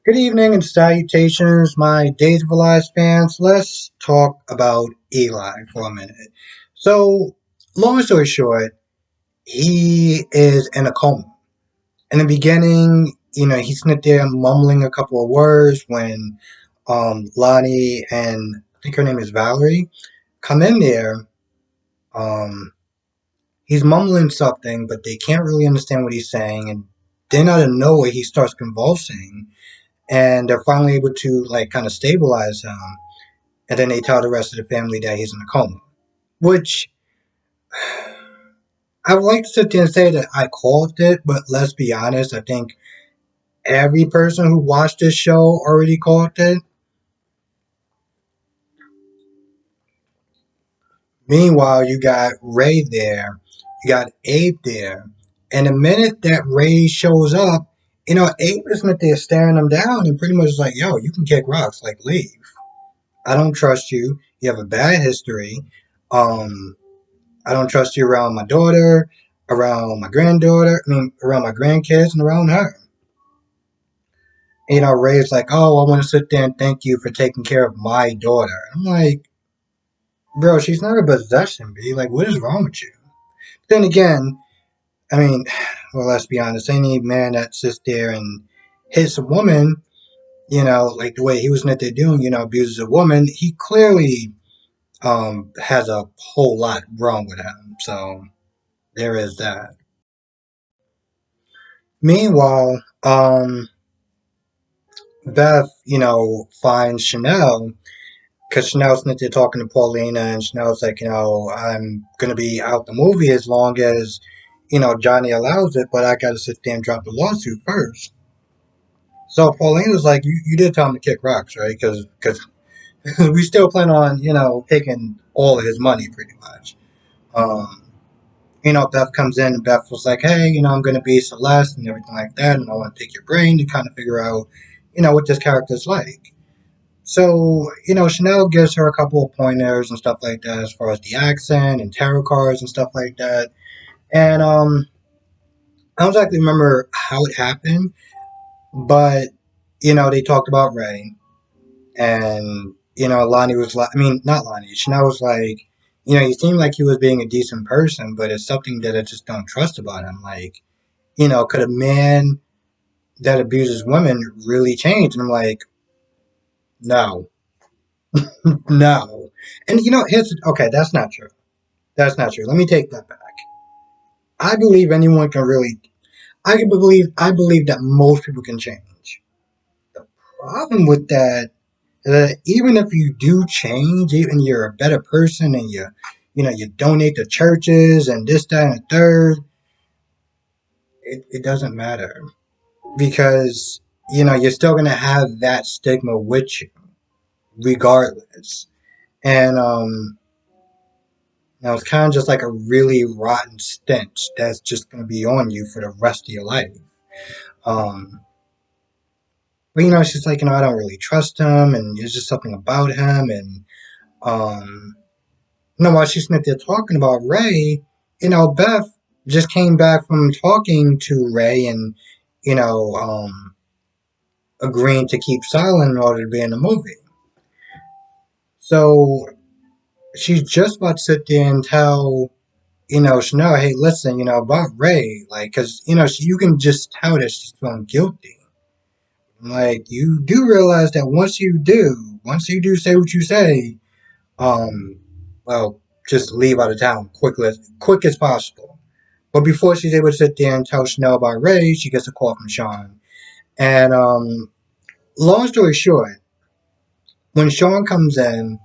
Good evening and salutations, my Days of Our Lives fans. Let's talk about Eli for a minute. So, long story short, he is in a coma. In the beginning, he's sitting there mumbling a couple of words when Lonnie and I think her name is Valerie come in there. Um, he's mumbling something, but they can't really understand what he's saying. And then out of nowhere, he starts convulsing and they're finally able to like kind of stabilize him. And then they tell the rest of the family that he's in a coma. Which I would like to sit there and say that I called it, but let's be honest, I think every person who watched this show already called it. Meanwhile, you got Ray there, you got Abe there, and the minute that Ray shows up, Abe is not there staring him down and pretty much like, yo, you can kick rocks, like leave. I don't trust you. You have a bad history. Um, I don't trust you around my daughter, around my granddaughter, around my grandkids, and around her. Ray's like, oh, I want to sit there and thank you for taking care of my daughter. I'm like, bro, she's not a possession, B. Like, what is wrong with you? Then again, I mean, well, let's be honest. Any man that sits there and hits a woman, like the way he was not there doing, abuses a woman, he clearly has a whole lot wrong with him. So there is that. Meanwhile, Beth, finds Chanel because Chanel's not there talking to Paulina, and Chanel's like, I'm gonna be out the movie as long as, Johnny allows it, but I gotta sit there and drop the lawsuit first. So Paulina's like, you did tell him to kick rocks, right? Because we still plan on, taking all of his money pretty much. Um, Beth comes in and Beth was like, hey, I'm gonna be Celeste and everything like that, and I want to pick your brain to kind of figure out, what this character's like. So, Chanel gives her a couple of pointers and stuff like that as far as the accent and tarot cards and stuff like that. And I don't exactly remember how it happened, but, they talked about Ray. And, Lonnie was like, I mean, not Lonnie, Chanel was like, he seemed like he was being a decent person, but it's something that I just don't trust about him. Like, could a man that abuses women really change? And I'm like, no, no. And, here's, okay, that's not true. That's not true. Let me take that back. I believe anyone can really. I believe that most people can change. The problem with that is that even if you do change, even you're a better person and you donate to churches and this, that, and the third, it doesn't matter because you're still gonna have that stigma with you regardless. And now it's kind of just like a really rotten stench that's just gonna be on you for the rest of your life. Um, but she's like, I don't really trust him, and there's just something about him, and um, while she's sitting there talking about Ray, Beth just came back from talking to Ray and you know, um, agreeing to keep silent in order to be in the movie. So she's just about to sit there and tell Chanel, hey, listen, about Ray, like, because you can just tell that she's feeling guilty. Like you do realize that once you do say what you say, um, well, just leave out of town quick as possible. But before she's able to sit there and tell Chanel about Ray, she gets a call from Sean. And long story short, when Sean comes in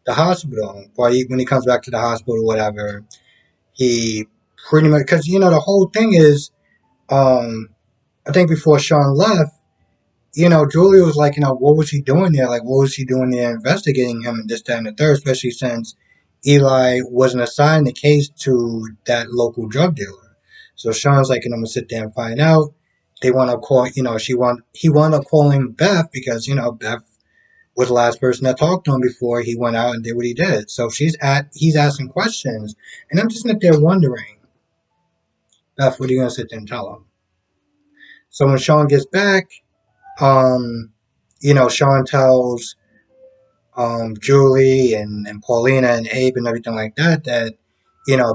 the hospital, or when he comes back to the hospital, whatever, he pretty much because the whole thing is, um, I think before Sean left. Julia was like, what was he doing there? Like, what was he doing there investigating him and this, that, and the third, especially since Eli wasn't assigned the case to that local drug dealer. So Sean's like, I'm gonna sit there and find out. They want to call, he wound up calling Beth because, Beth was the last person that talked to him before he went out and did what he did. So he's asking questions. And I'm just sitting there wondering, Beth, what are you gonna sit there and tell him? So when Sean gets back, Um, Sean tells Julie and Paulina and Abe and everything like that that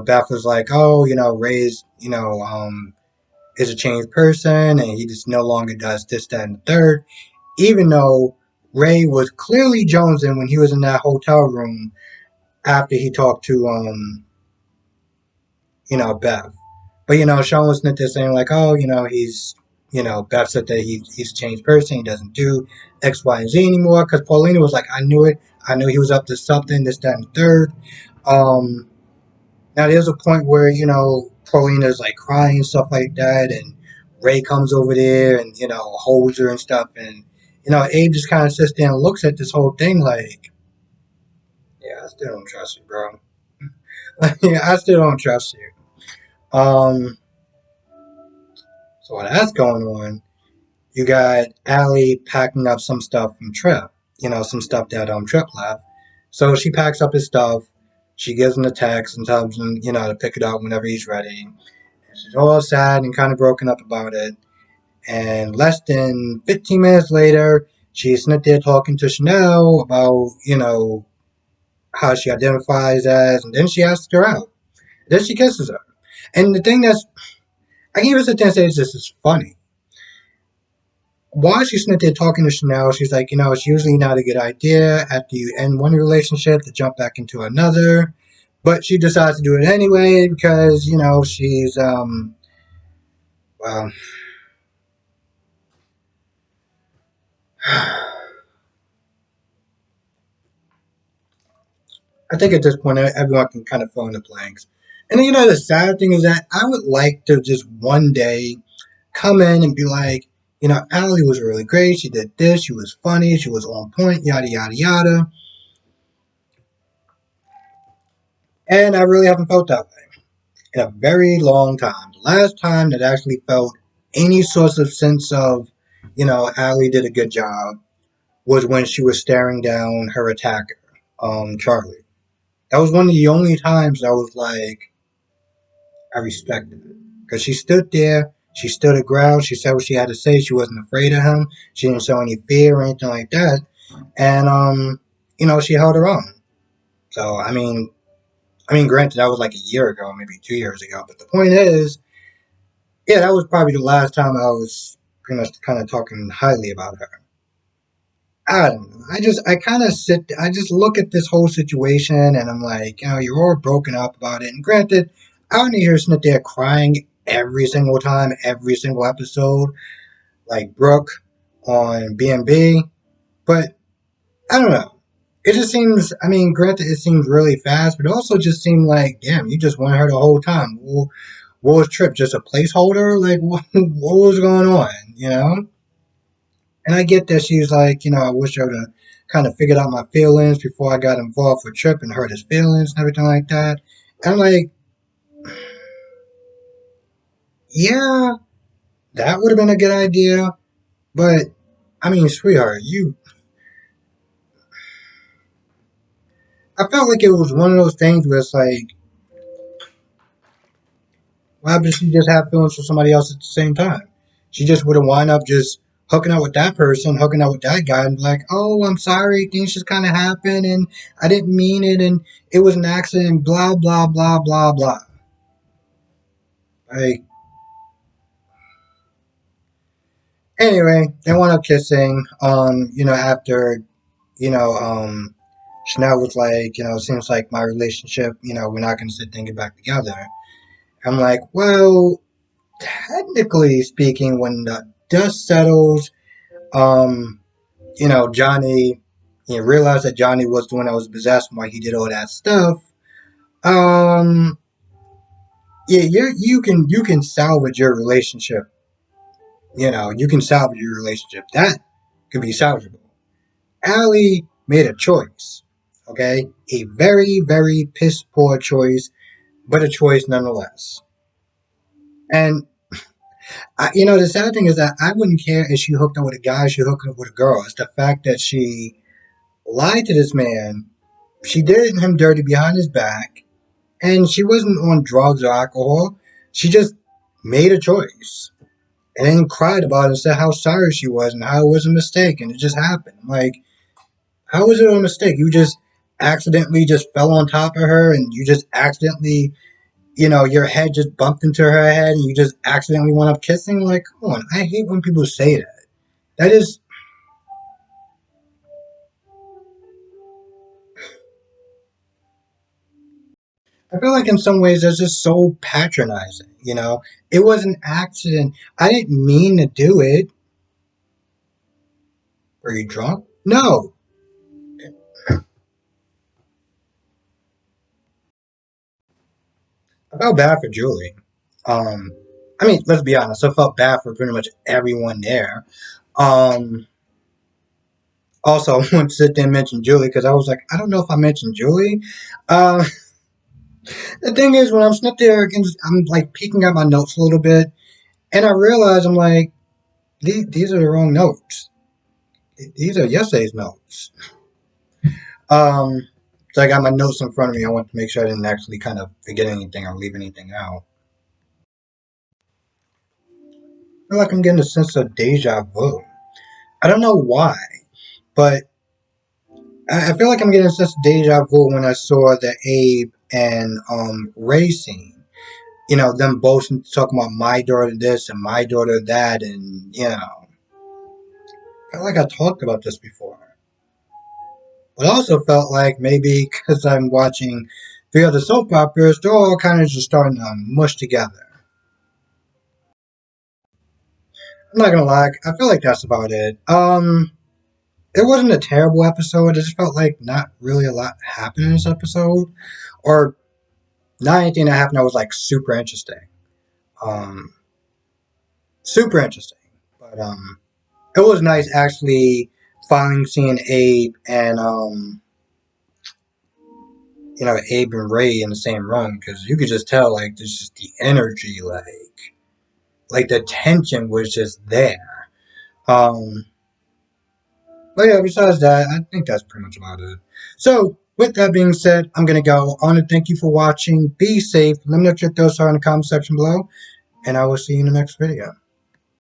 Beth was like, oh, Ray's is a changed person and he just no longer does this, that, and the third. Even though Ray was clearly jonesing when he was in that hotel room after he talked to Beth. But Sean was not there saying like, oh, he's Beth said that he's a changed person. He doesn't do X, Y, and Z anymore. Because Paulina was like, I knew it. I knew he was up to something. This, that, and third. Um, Now there's a point where Paulina's like crying and stuff like that, and Ray comes over there and holds her and stuff, and Abe just kind of sits there and looks at this whole thing like, yeah, I still don't trust you, bro. Yeah, I still don't trust you. So while that's going on, you got Allie packing up some stuff from Trip. Some stuff that Trip left. So she packs up his stuff. She gives him a text and tells him, to pick it up whenever he's ready. She's all sad and kind of broken up about it. And less than 15 minutes later, she's sitting there talking to Chanel about, how she identifies as, and then she asks her out. Then she kisses her. And the thing I can even sit there and say this is funny. While she's sitting there talking to Chanel, she's like, it's usually not a good idea after you end one relationship to jump back into another. But she decides to do it anyway because, she's, well, I think at this point, everyone can kind of fill in the blanks. And then, the sad thing is that I would like to just one day come in and be like, Allie was really great. She did this. She was funny. She was on point, yada, yada, yada. And I really haven't felt that way in a very long time. The last time that I actually felt any sort of sense of, Allie did a good job was when she was staring down her attacker, Charlie. That was one of the only times I was like, I respected it. Because she stood there, she stood her ground, she said what she had to say, she wasn't afraid of him, she didn't show any fear or anything like that. And she held her own. So granted that was like a year ago, maybe 2 years ago, but the point is, yeah, that was probably the last time I was pretty much kind of talking highly about her. I don't know. I just look at this whole situation and I'm like, you're all broken up about it. And granted, I don't need her sitting there crying every single time, every single episode, like Brooke on B&B. But I don't know. It just seems, granted, it seems really fast, but it also just seemed like, damn, you just wanted her the whole time. Well, what was Trip? Just a placeholder? Like, what was going on, And I get that she's like, I wish I would have kind of figured out my feelings before I got involved with Trip and hurt his feelings and everything like that. And I'm like, yeah, that would have been a good idea. But, sweetheart, I felt like it was one of those things where it's like, why would she just have feelings for somebody else at the same time? She just would have wound up just hooking up with that person, hooking up with that guy, and be like, oh, I'm sorry, things just kind of happened, and I didn't mean it, and it was an accident, blah, blah, blah, blah, blah. Like, anyway, they wound up kissing, after, you know, um, Chanel was like, it seems like my relationship, we're not going to sit there and get back together. I'm like, well, technically speaking, when the dust settles, um, Johnny, realized that Johnny was the one that was possessed why he did all that stuff. Um, yeah, you can salvage your relationship. You can salvage your relationship. That can be salvageable. Allie made a choice. Okay, a very very piss poor choice, but a choice nonetheless. And the sad thing is that I wouldn't care if she hooked up with a guy, she hooked up with a girl. It's the fact that she lied to this man. She did him dirty behind his back, and she wasn't on drugs or alcohol. She just made a choice. and then cried about it and said how sorry she was and how it was a mistake and it just happened. I'm like, how was it a mistake? You just accidentally just fell on top of her and you just accidentally, your head just bumped into her head and you just accidentally went up kissing? Like, come on. I hate when people say that. That is, I feel like in some ways that's just so patronizing. It was an accident. I didn't mean to do it. Were you drunk? No. I felt bad for Julie. Um, I mean, let's be honest. I felt bad for pretty much everyone there. Um, Also, I want to sit there and mention Julie because I was like, I don't know if I mentioned Julie. Uh, the thing is, when I'm sitting there, I'm like peeking at my notes a little bit, and I realize I'm like, these are the wrong notes. These are yesterday's notes. Um, so I got my notes in front of me. I want to make sure I didn't actually kind of forget anything or leave anything out. I feel like I'm getting a sense of deja vu. I don't know why, but I feel like I'm getting a sense of deja vu when I saw the Abe and Ray scene. Them both talking about my daughter this and my daughter that, and I felt like I talked about this before. But I also felt like maybe because I'm watching three other soap operas, they're all kind of just starting to mush together. I'm not gonna lie, I feel like that's about it. It wasn't a terrible episode. It just felt like not really a lot happened in this episode, or not anything that happened that was like super interesting. Um, Super interesting, but it was nice actually finally seeing Abe and Abe and Ray in the same room because you could just tell like there's just the energy, like the tension was just there. Um, but yeah, besides that, I think that's pretty much about it. So with that being said, I'm gonna go. I want to thank you for watching. Be safe. Let me know what your thoughts are in the comment section below, and I will see you in the next video.